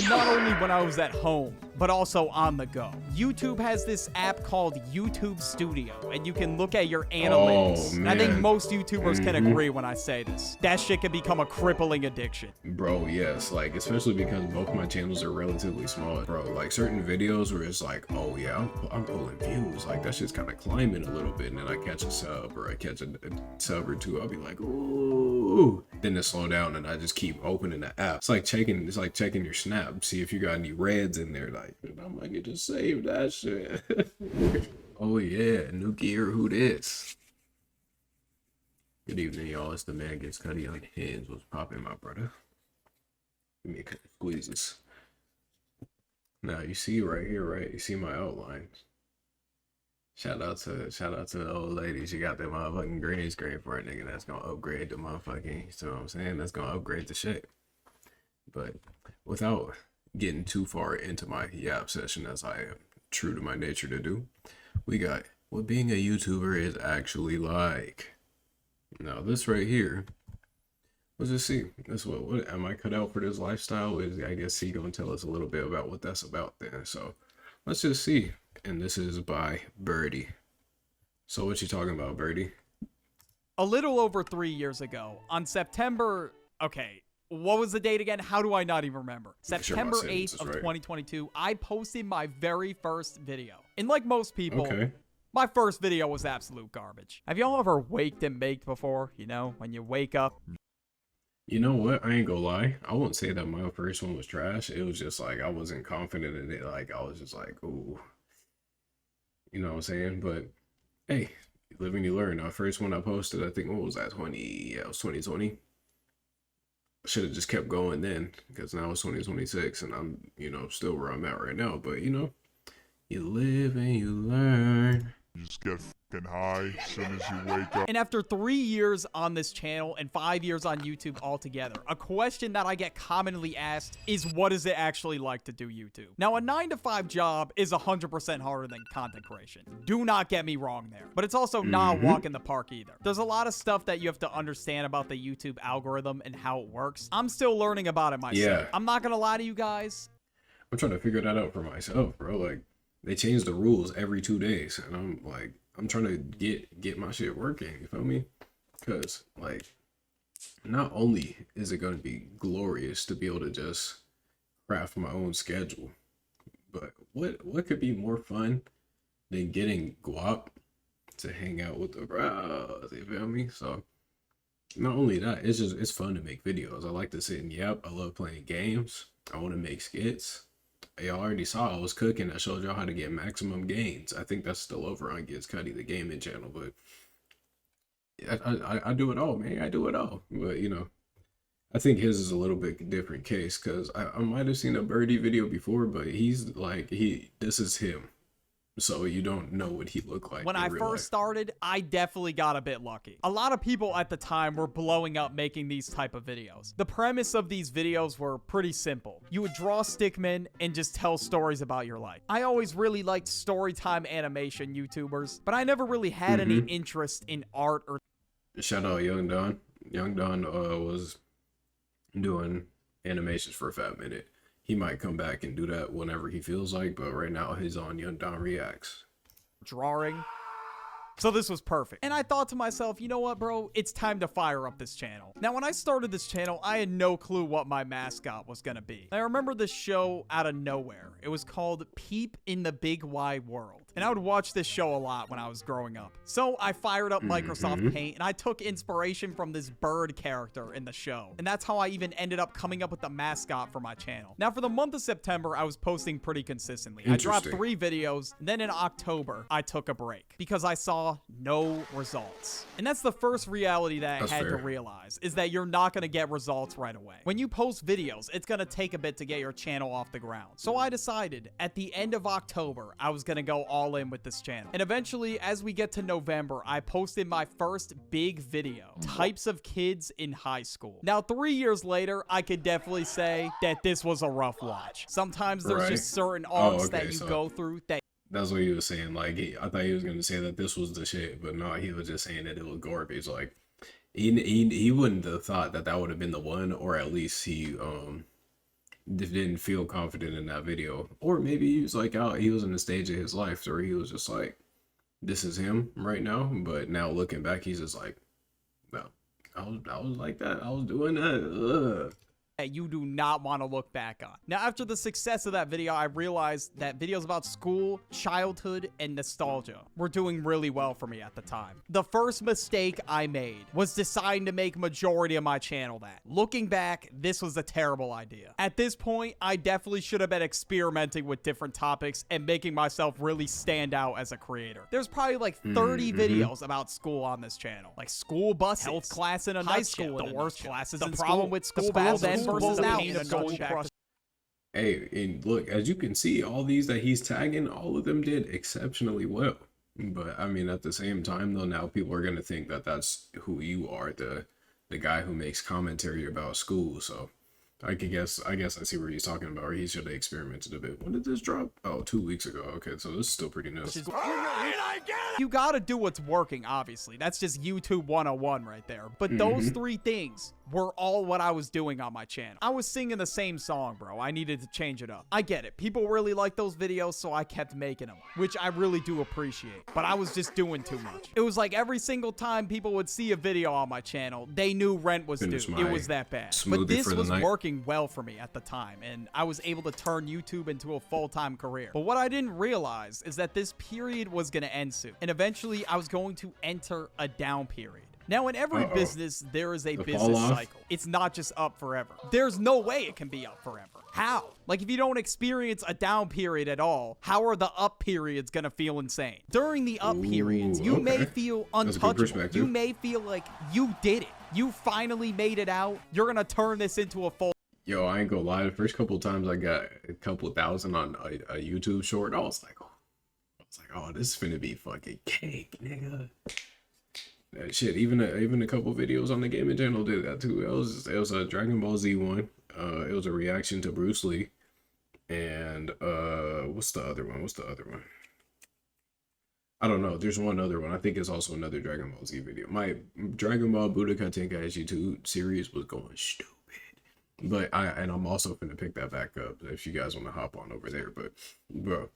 not only when I was at home, but also on the go. YouTube has this app called YouTube Studio, and you can look at your analytics. Oh, man. I think most YouTubers can agree when I say this. That shit can become a crippling addiction. Bro, yes, like, especially because both my channels are relatively small, bro. Like, certain videos where it's like, oh yeah, I'm pulling views, like, that shit's kind of climbing a little bit, and then I catch a sub, or I catch a sub or two, I'll be like, ooh. Then it slow down, and I just keep opening the app. It's like checking your snap, see if you got any reds in there, like, I might get to save that shit. Oh yeah, new gear, who this? Good evening, y'all. It's the man GitzCuddy UNHINGED. What's poppin', my brother? Give me a couple squeezes. Now you see right here, right? You see my outlines. Shout out to the old lady. She got that motherfucking green screen for a nigga that's gonna upgrade the motherfucking. You know what I'm saying? That's gonna upgrade the shit. But without getting too far into my yap session, as I am true to my nature to do, we got what being a YouTuber is actually like. Now this right here, let's just see. That's what am I cut out for this lifestyle? Is I guess he gonna tell us a little bit about what that's about then. So let's just see. And this is by Birdie. So what you talking about, Birdie? A little over 3 years ago, on September, okay, what was the date again? How do I not even remember? September 8th of 2022, I posted my very first video. And like most people, my first video was absolute garbage. Have y'all ever waked and baked before? You know, when you wake up. You know what? I ain't gonna lie. I won't say that my first one was trash. It was just like, I wasn't confident in it. Like, I was just like, ooh. You know what I'm saying? But, hey, you live and you learn. Our first one I posted, I think, what was that? It was 2020. Should have just kept going then, because now it's 2026, and I'm, you know, still where I'm at right now. But, you know, you live and you learn. You just get fucking high as soon as you wake up. And after 3 years on this channel and 5 years on YouTube altogether, a question that I get commonly asked is, what is it actually like to do YouTube? Now, a 9-to-5 job is 100% harder than content creation. Do not get me wrong there. But it's also not a walk in the park either. There's a lot of stuff that you have to understand about the YouTube algorithm and how it works. I'm still learning about it myself. Yeah. I'm not gonna lie to you guys. I'm trying to figure that out for myself, bro. Like, they change the rules every 2 days, and I'm like, I'm trying to get my shit working, you feel me? Because, like, not only is it going to be glorious to be able to just craft my own schedule, but what could be more fun than getting guap to hang out with the bros, you feel me? So, not only that, it's fun to make videos. I like to sit and yap. I love playing games. I want to make skits. Y'all already saw I was cooking. I showed y'all how to get maximum gains. I think that's still over on GitzCuddy, the gaming channel, but I do it all, man. I do it all. But, you know, I think his is a little bit different case, because I might have seen a Birdie video before, but he's like, this is him. So you don't know what he looked like. When I first started, I definitely got a bit lucky. A lot of people at the time were blowing up making these type of videos. The premise of these videos were pretty simple. You would draw stickmen and just tell stories about your life. I always really liked storytime animation YouTubers, but I never really had any interest in art or... Shout out Young Don. Young Don was doing animations for a fat minute. He might come back and do that whenever he feels like, but right now he's on Young Don Reacts. Drawing. So this was perfect. And I thought to myself, you know what, bro? It's time to fire up this channel. Now, when I started this channel, I had no clue what my mascot was gonna be. I remember this show out of nowhere. It was called Peep in the Big Wide World. And I would watch this show a lot when I was growing up. So I fired up Microsoft Paint, and I took inspiration from this bird character in the show. And that's how I even ended up coming up with the mascot for my channel. Now, for the month of September, I was posting pretty consistently. I dropped 3 videos, and then in October, I took a break because I saw no results. And that's the first reality that I had to realize, is that you're not going to get results right away. When you post videos, it's going to take a bit to get your channel off the ground. So I decided at the end of October, I was going to go all in with this channel. And eventually, as we get to November, I posted my first big video, Types of Kids in High School. Now, 3 years later, I could definitely say that this was a rough watch. Sometimes there's just certain arcs that you go through that... That's what he was saying. Like, I thought he was going to say that this was the shit, but no, he was just saying that it was garbage. Like, he wouldn't have thought that that would have been the one, or at least he didn't feel confident in that video, or maybe he was like out, he was in a stage of his life where he was just like, this is him right now. But now looking back, he's just like, no, I was like that. I was doing that. Ugh. That you do not want to look back on. Now, after the success of that video, I realized that videos about school, childhood, and nostalgia were doing really well for me at the time. The first mistake I made was deciding to make majority of my channel that. Looking back, this was a terrible idea. At this point, I definitely should have been experimenting with different topics and making myself really stand out as a creator. There's probably like 30 videos about school on this channel. Like school buses, health class in a high school, the worst classes in school, the problem with school then versus now, going back to Hey, and look, as you can see, all these that he's tagging, all of them did exceptionally well. But I mean, at the same time, though, now people are gonna think that that's who you are, the guy who makes commentary about school. So I guess I see what he's talking about, or he should have experimented a bit. When did this drop? Oh, 2 weeks ago. Okay, so this is still pretty new. You gotta do what's working, obviously. That's just YouTube 101 right there. But those three things were all what I was doing on my channel. I was singing the same song, bro. I needed to change it up. I get it. People really like those videos, so I kept making them, which I really do appreciate. But I was just doing too much. It was like every single time people would see a video on my channel, they knew rent was due. It was that bad. But this was working well for me at the time, and I was able to turn YouTube into a full-time career. But what I didn't realize is that this period was going to end soon, and eventually I was going to enter a down period. Now, in every business, there is a business cycle. It's not just up forever. There's no way it can be up forever. How? Like, if you don't experience a down period at all, how are the up periods gonna feel insane? During the up periods, you may feel untouchable. You may feel like you did it. You finally made it out. You're gonna turn this into a full... Yo, I ain't gonna lie. The first couple of times I got a couple thousand on a YouTube short, I was like, oh, this is finna be fucking cake, nigga. Shit, even a couple videos on the gaming channel did that too. It was a Dragon Ball Z one. It was a reaction to Bruce Lee, and what's the other one? I don't know. There's one other one. I think it's also another Dragon Ball Z video. My Dragon Ball Budokai Tenkaichi 2 series was going stupid, but I'm also gonna pick that back up if you guys want to hop on over there. But bro,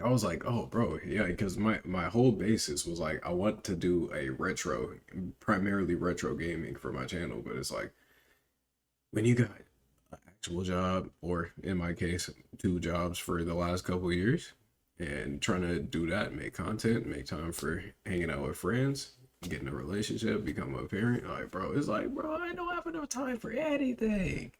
I was like, oh, bro, yeah, because my whole basis was like, I want to do a primarily retro gaming for my channel, but it's like, when you got an actual job, or in my case, 2 jobs for the last couple of years, and trying to do that, make content, make time for hanging out with friends, getting a relationship, become a parent, like, bro, it's like, bro, I don't have enough time for anything.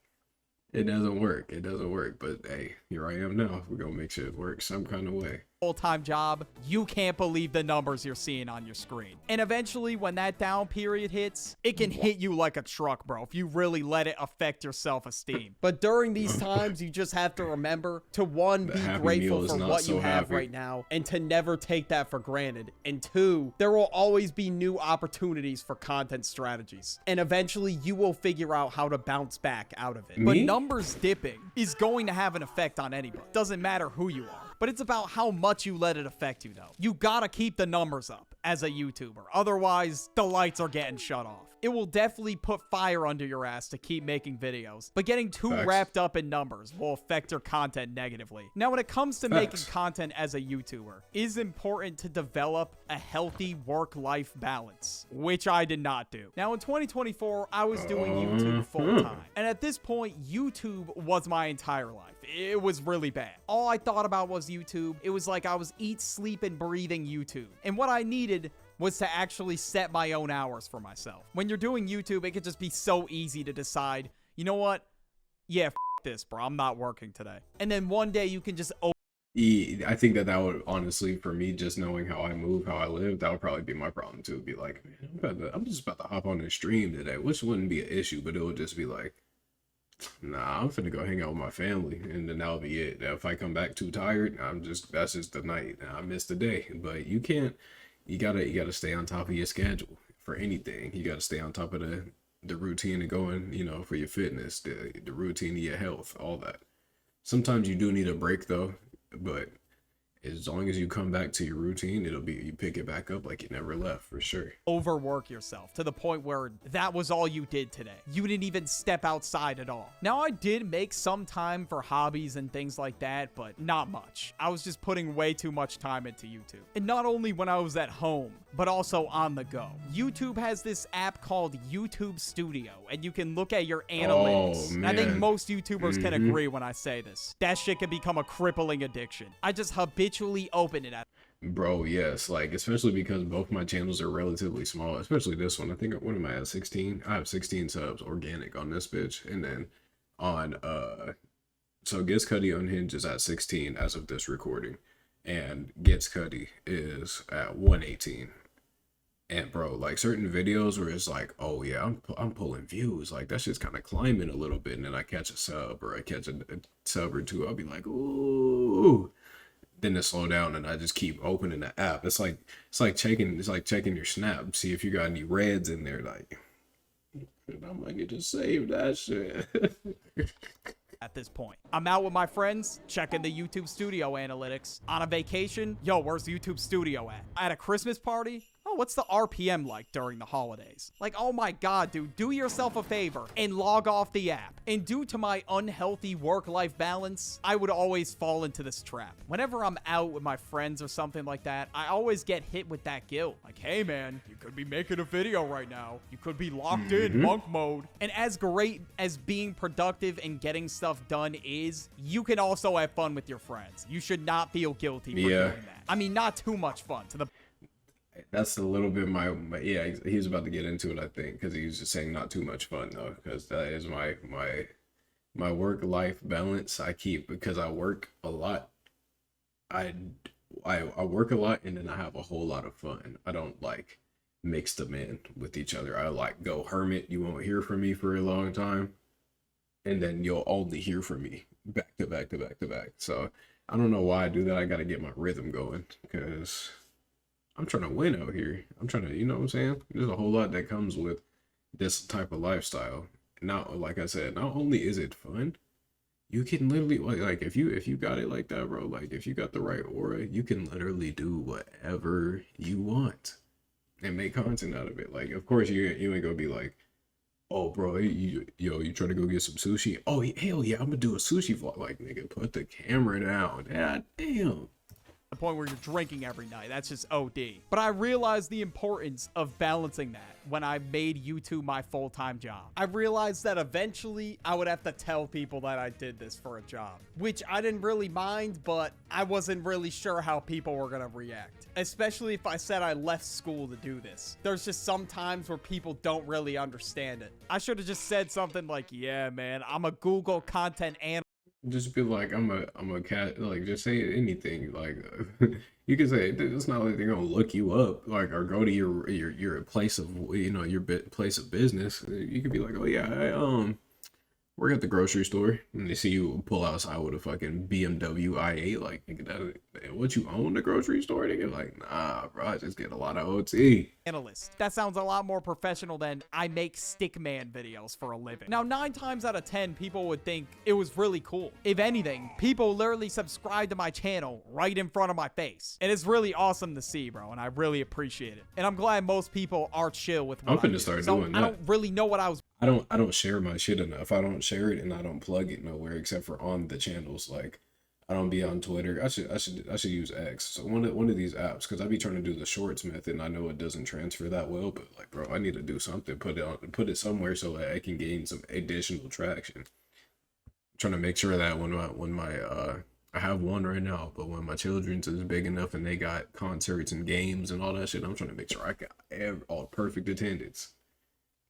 It doesn't work. But hey, here I am now. We're gonna make sure it works some kind of way. Full-time job, you can't believe the numbers you're seeing on your screen. And eventually, when that down period hits, it can hit you like a truck, bro, if you really let it affect your self-esteem. But during these times, you just have to remember to, one, be grateful for what you have right now, and to never take that for granted. And 2, there will always be new opportunities for content strategies. And eventually, you will figure out how to bounce back out of it. But numbers dipping is going to have an effect on anybody. Doesn't matter who you are. But it's about how much you let it affect you, though. You gotta keep the numbers up as a YouTuber. Otherwise, the lights are getting shut off. It will definitely put fire under your ass to keep making videos, but getting too wrapped up in numbers will affect your content negatively. Now, when it comes to making content as a YouTuber, it is important to develop a healthy work-life balance, which I did not do. Now, in 2024, I was doing YouTube full-time, and at this point, YouTube was my entire life. It was really bad. All I thought about was YouTube. It was like I was eat, sleep, and breathing YouTube. And what I needed was to actually set my own hours for myself. When you're doing YouTube, it could just be so easy to decide, you know what? Yeah, this, bro. I'm not working today. And then one day you can just I think that would, honestly, for me, just knowing how I move, how I live, that would probably be my problem too. Be like, man, I'm just about to hop on this stream today, which wouldn't be an issue, but it would just be like, nah, I'm finna go hang out with my family, and then that'll be it. Now, if I come back too tired, that's just the night. I missed the day. But you can't. You gotta stay on top of your schedule for anything. You gotta stay on top of the routine of going, for your fitness, the routine of your health, all that. Sometimes you do need a break though, but as long as you come back to your routine, it'll be, you pick it back up like you never left, for sure. Overwork yourself to the point where that was all you did today. You didn't even step outside at all. Now, I did make some time for hobbies and things like that, but not much. I was just putting way too much time into YouTube. And not only when I was at home, but also on the go. YouTube has this app called YouTube Studio, and you can look at your analytics. Oh, And I think man. most YouTubers can agree when I say this. That shit can become a crippling addiction. I just habitually open it at Bro, yes, like, especially because both my channels are relatively small, especially this one. I think, what am I at, 16? I have 16 subs organic on this bitch. And then on, so GitzCuddy Unhinged is at 16 as of this recording. And GitzCuddy is at 118. And bro, like certain videos where it's like, oh yeah, I'm pulling views, like that shit's kind of climbing a little bit, and then I catch a sub or I catch a sub or two, I'll be like, ooh. Then it slow down and I just keep opening the app. It's like checking your snap, see if you got any reds in there, like, and I'm like, you just save that shit. at this point. I'm out with my friends, checking the YouTube Studio analytics. On a vacation, yo, where's YouTube Studio at? At a Christmas party? Oh, what's the RPM like during the holidays? Like, oh my God, dude, do yourself a favor and log off the app. And due to my unhealthy work-life balance, I would always fall into this trap. Whenever I'm out with my friends or something like that, I always get hit with that guilt. Like, hey man, you could be making a video right now. You could be locked in monk mode. And as great as being productive and getting stuff done is, you can also have fun with your friends. You should not feel guilty for doing that. I mean, not too much fun to the That's a little bit my yeah, he's about to get into it, I think, because he was just saying not too much fun though, because that is my work-life balance I keep, because I work a lot. I work a lot and then I have a whole lot of fun. I don't like mix them in with each other. I like go hermit, you won't hear from me for a long time, and then you'll only hear from me back to back to back to back. So I don't know why I do that. I got to get my rhythm going, because I'm trying to win out here. I'm trying to, you know what I'm saying? There's a whole lot that comes with this type of lifestyle. Now, like I said, not only is it fun, you can literally, like if you got it like that, bro, like if you got the right aura, you can literally do whatever you want and make content out of it. Like, of course, you ain't gonna be like, oh, bro, you trying to go get some sushi? Oh, hell yeah, I'm gonna do a sushi vlog. Like, nigga, put the camera down. God damn. The point where you're drinking every night. That's just OD. But I realized the importance of balancing that when I made YouTube my full-time job. I realized that eventually I would have to tell people that I did this for a job, which I didn't really mind, but I wasn't really sure how people were gonna react, especially if I said I left school to do this. There's just some times where people don't really understand it. I should have just said something like, yeah, man, I'm a Google content analyst. Just be like, I'm a cat, like, just say anything. Like, you can say, it's not like they're gonna look you up, like, or go to your place of, you know, your place of business. You could be like, oh yeah, I work at the grocery store, and they see you pull outside with a fucking BMW i8, like, nigga, what, you own the grocery store? Nigga, like, nah, bro, I just get a lot of OT. Analyst. That sounds a lot more professional than I make stickman videos for a living. Now, 9 times out of 10, people would think it was really cool. If anything, people literally subscribe to my channel right in front of my face. And it's really awesome to see, bro, and I really appreciate it. And I'm glad most people are chill with what I'm finna start doing that. I don't really know what I was... I don't share my shit enough. I don't share it and I don't plug it nowhere except for on the channels. Like, I don't be on Twitter. I should use X. So one of these apps, because I be trying to do the shorts method and I know it doesn't transfer that well, but like, bro, I need to do something, put it somewhere so that I can gain some additional traction. I'm trying to make sure that when my I have one right now, but when my children's is big enough and they got concerts and games and all that shit, I'm trying to make sure I got all perfect attendance.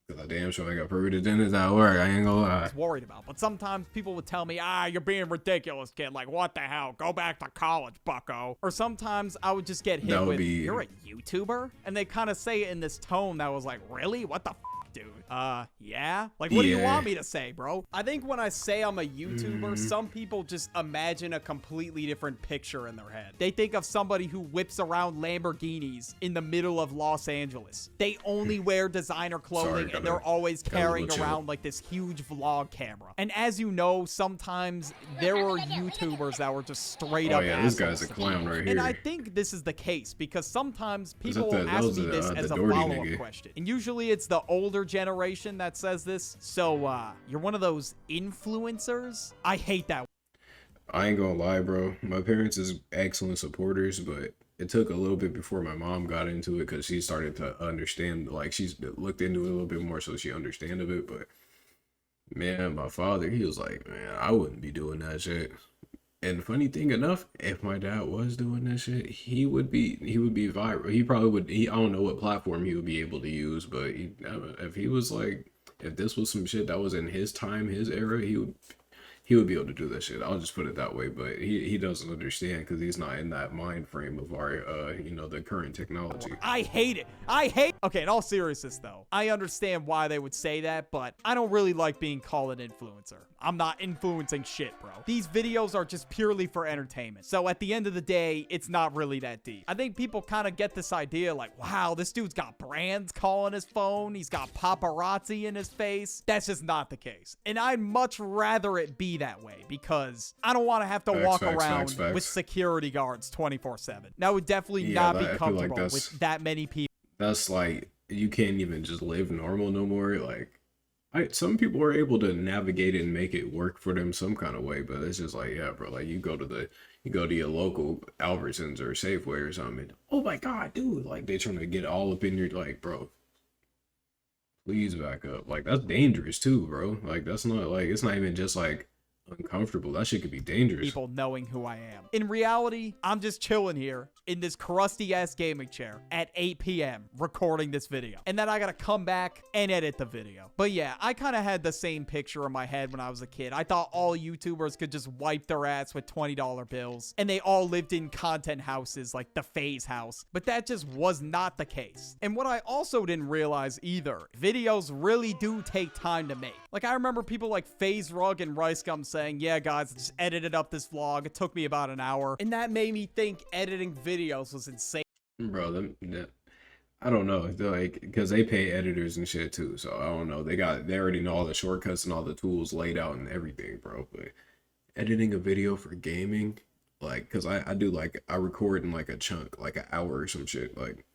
Cause I damn sure I got perfect attendance at work. I ain't gonna lie. Worried about, but sometimes people would tell me, you're being ridiculous, kid. Like, what the hell? Go back to college, bucko. Or sometimes I would just get hit with, you're a YouTuber? And they kind of say it in this tone that was like, really? What the f, dude? Yeah? Like, what do you Yeah. want me to say, bro? I think when I say I'm a YouTuber, some people just imagine a completely different picture in their head. They think of somebody who whips around Lamborghinis in the middle of Los Angeles. They only wear designer clothing, and they're always carrying around like this huge vlog camera. And as you know, sometimes there were YouTubers that were just straight up yeah, this assholes guy's a to clown people. right here. And I think this is the case because sometimes people that will ask was me the, this the as a Doherty follow-up nigga. question. And usually it's the older generation that says this. So, you're one of those influencers? I hate that. I ain't gonna lie, bro. My parents is excellent supporters, but it took a little bit before my mom got into it because she started to understand, like, she's looked into it a little bit more so she understand of it. But man, my father, he was like, man, I wouldn't be doing that shit. And funny thing enough, if my dad was doing that shit, he would be viral. He probably would. I don't know what platform he would be able to use, but if he was like, if this was some shit that was in his time, his era, he would be able to do that shit. I'll just put it that way. But he doesn't understand because he's not in that mind frame of our the current technology. I hate it. Okay, in all seriousness though, I understand why they would say that, but I don't really like being called an influencer. I'm not influencing shit, bro. These videos are just purely for entertainment. So at the end of the day, it's not really that deep. I think people kind of get this idea like, wow, this dude's got brands calling his phone. He's got paparazzi in his face. That's just not the case. And I'd much rather it be that way because I don't want to have to walk around with security guards 24/7. That would definitely not be comfortable with that many people. That's like, you can't even just live normal no more. Like, some people are able to navigate it and make it work for them some kind of way, but it's just like, yeah, bro, like you go to your local Albertsons or Safeway or something. Oh my God, dude, like they trying to get all up in your, like, bro, please back up. Like, that's dangerous too, bro. Like, that's not like, it's not even just like uncomfortable. That shit could be dangerous. People knowing who I am. In reality, I'm just chilling here in this crusty ass gaming chair at 8 p.m. recording this video. And then I gotta come back and edit the video. But yeah, I kind of had the same picture in my head when I was a kid. I thought all YouTubers could just wipe their ass with $20 bills and they all lived in content houses like the FaZe house. But that just was not the case. And what I also didn't realize either, videos really do take time to make. Like, I remember people like FaZe Rug and Rice Gum saying, yeah guys, I just edited up this vlog, it took me about an hour, and that made me think editing videos was insane. Bro, I don't know, like, because they pay editors and shit too, so I don't know. They already know all the shortcuts and all the tools laid out and everything, bro. But editing a video for gaming, like, because I do, like, I record in like a chunk, like an hour or some shit, like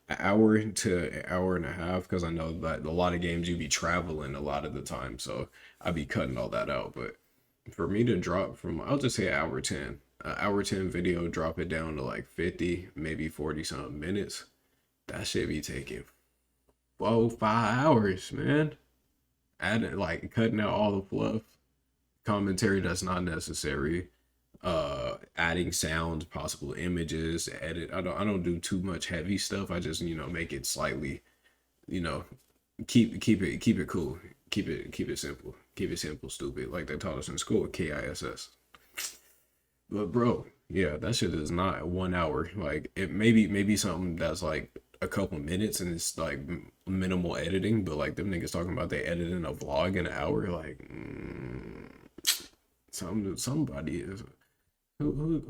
an hour to an hour and a half, because I know that a lot of games you be traveling a lot of the time, so I be cutting all that out. But for me to drop from, I'll just say hour 10 video, drop it down to like 50, maybe 40 something minutes, that should be taking 4-5 hours, man. Adding, like, cutting out all the fluff, commentary that's not necessary, adding sounds, possible images, edit. I don't do too much heavy stuff. I just, make it slightly, keep it cool, keep it simple. Keep it simple, stupid. Like they taught us in school, KISS. But bro, yeah, that shit is not 1 hour. Like, it maybe something that's like a couple minutes and it's like minimal editing. But like them niggas talking about they editing a vlog in an hour. Like, somebody is. Who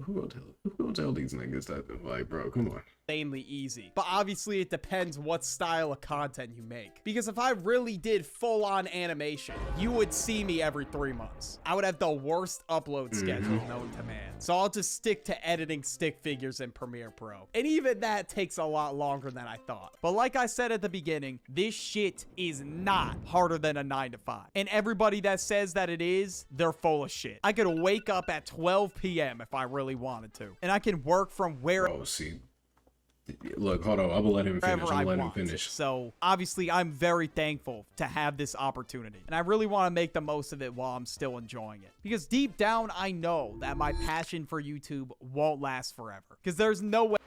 gonna tell these niggas that? Like, bro, come on. Insanely easy. But obviously it depends what style of content you make. Because if I really did full-on animation, you would see me every 3 months. I would have the worst upload schedule known to man. So I'll just stick to editing stick figures in Premiere Pro. And even that takes a lot longer than I thought. But like I said at the beginning, this shit is not harder than a 9 to 5. And everybody that says that it is, they're full of shit. I could wake up at 12 p.m. if I really wanted to. And I can work from where... Oh, see. Look, hold on. I'm gonna let him finish. I'm letting him finish. So obviously, I'm very thankful to have this opportunity, and I really want to make the most of it while I'm still enjoying it. Because deep down, I know that my passion for YouTube won't last forever. Because there's no way.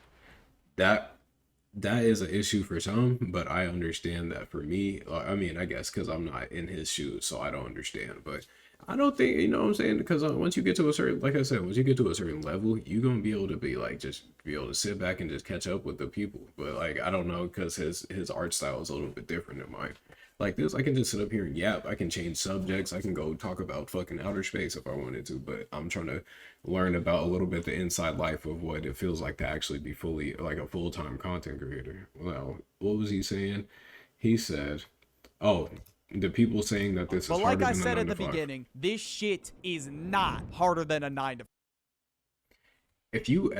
That is an issue for some, but I understand that for me. I mean, I guess because I'm not in his shoes, so I don't understand. But I don't think, you know what I'm saying? Because once you get to a certain, like I said, once you get to a certain level, you're going to be able to be like, just be able to sit back and just catch up with the people. But like, I don't know, because his art style is a little bit different than mine. like this, I can just sit up here and yap. I can change subjects. I can go talk about fucking outer space if I wanted to, but I'm trying to learn about a little bit the inside life of what it feels like to actually be fully like a full-time content creator. Well, what was he saying? He said, oh, the people saying that this is But harder like I than said a at 9 the to 5. beginning, this shit is not harder than a 9 to 5. If you,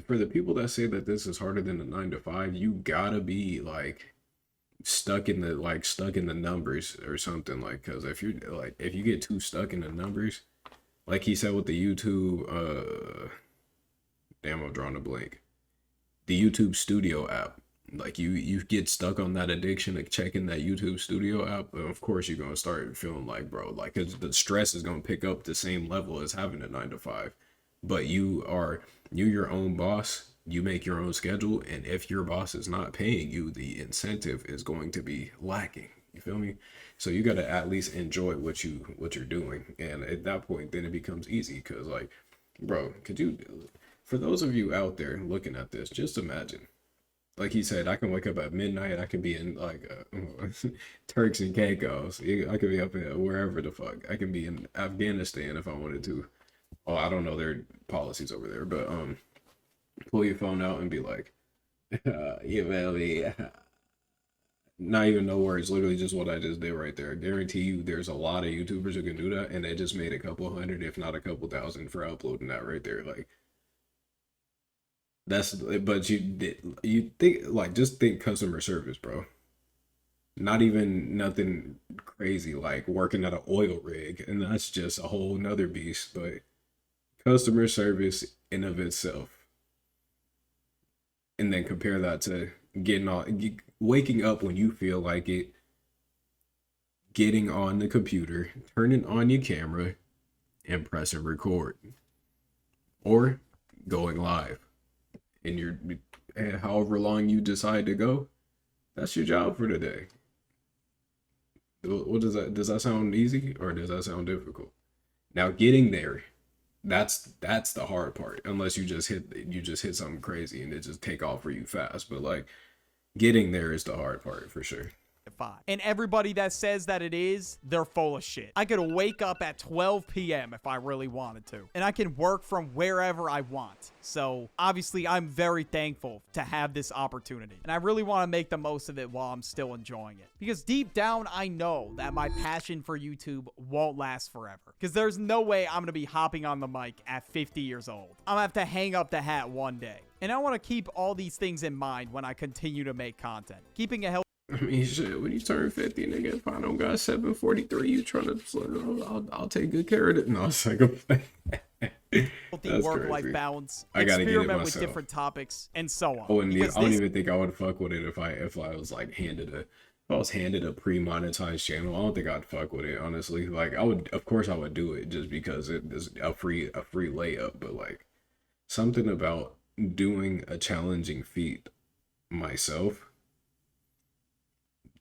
for the people that say that this is harder than a 9 to 5, you gotta be like stuck in the numbers or something, like, because if you get too stuck in the numbers, like he said with the YouTube, damn, I'm drawing a blank, the YouTube Studio app, like you get stuck on that addiction of checking that YouTube Studio app, and of course you're gonna start feeling like, bro, like, 'cause the stress is gonna pick up the same level as having a 9 to 5, but you're your own boss. You make your own schedule, and if your boss is not paying you, the incentive is going to be lacking. You feel me? So you got to at least enjoy what you're doing, and at that point, then it becomes easy. Cause like, bro, for those of you out there looking at this, just imagine. Like he said, I can wake up at midnight. I can be in like Turks and Caicos. I could be up in wherever the fuck. I can be in Afghanistan if I wanted to. Oh, I don't know their policies over there, but pull your phone out and be like, you feel me? Not even no words, literally just what I just did right there. I guarantee you there's a lot of YouTubers who can do that, and they just made a couple hundred, if not a couple thousand, for uploading that right there. Like, but you think, like, just think customer service, bro. Not even nothing crazy like working at an oil rig, and that's just a whole nother beast, but customer service in of itself. And then compare that to waking up when you feel like it, getting on the computer, turning on your camera, and pressing record, or going live. And however long you decide to go, that's your job for the day. What does that sound easy, or does that sound difficult? Now getting there, that's the hard part, unless you just hit something crazy and it just take off for you fast. But like, getting there is the hard part for sure. And everybody that says that it is, they're full of shit. I could wake up at 12 p.m. if I really wanted to, and I can work from wherever I want. So obviously I'm very thankful to have this opportunity, and I really want to make the most of it while I'm still enjoying it, because deep down I know that my passion for YouTube won't last forever, because there's no way I'm gonna be hopping on the mic at 50 years old. I'm gonna have to hang up the hat one day, and I want to keep all these things in mind when I continue to make content. Keeping a healthy, I mean, shit, when you turn 50, nigga, if I don't got 743, you trying to, I'll take good care of it. No, it's like healthy work-life balance, I gotta get it experiment with myself. different topics, and so on. Oh, and Because I don't this even think I would fuck with it if I was like if I was handed a pre-monetized channel. I don't think I'd fuck with it, honestly. Like, of course I would do it just because it is a free layup, but like, something about doing a challenging feat myself,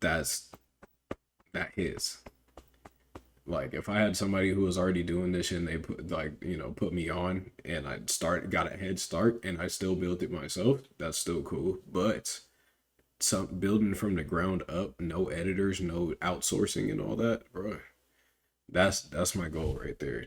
that hits. Like, if I had somebody who was already doing this shit and they put me on, and I got a head start and I still built it myself, that's still cool. But some building from the ground up, no editors, no outsourcing and all that, bro, that's my goal right there.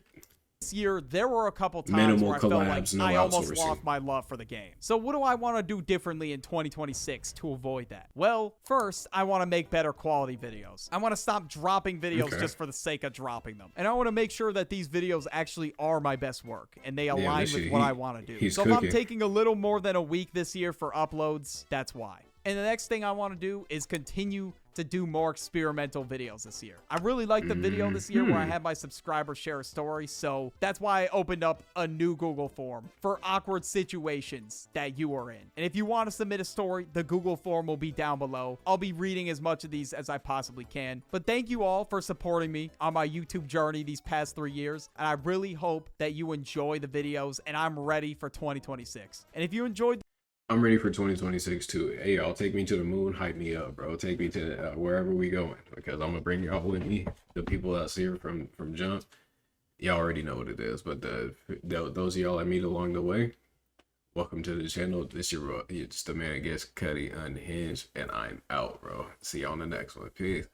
This year, there were a couple times Minimal where I felt like collabs, no I almost outsourcing. lost my love for the game. So what do I want to do differently in 2026 to avoid that? Well, first, I want to make better quality videos. I want to stop dropping videos just for the sake of dropping them. And I want to make sure that these videos actually are my best work and they align with what I want to do. So if I'm taking a little more than a week this year for uploads, that's why. And the next thing I want to do is continue to do more experimental videos this year. I really liked the video this year where I had my subscribers share a story, so that's why I opened up a new Google form for awkward situations that you are in. And if you want to submit a story, the Google form will be down below. I'll be reading as much of these as I possibly can. But thank you all for supporting me on my YouTube journey these past 3 years, and I really hope that you enjoy the videos, and I'm ready for 2026. And if you enjoyed, I'm ready for 2026 too. Hey, y'all, take me to the moon, hype me up, bro. Take me to wherever we going, because I'm gonna bring y'all with me. The people that's here from jump, y'all already know what it is. But those of y'all I meet along the way, welcome to the channel. It's the man GitzCuddy Unhinged, and I'm out, bro. See y'all on the next one. Peace.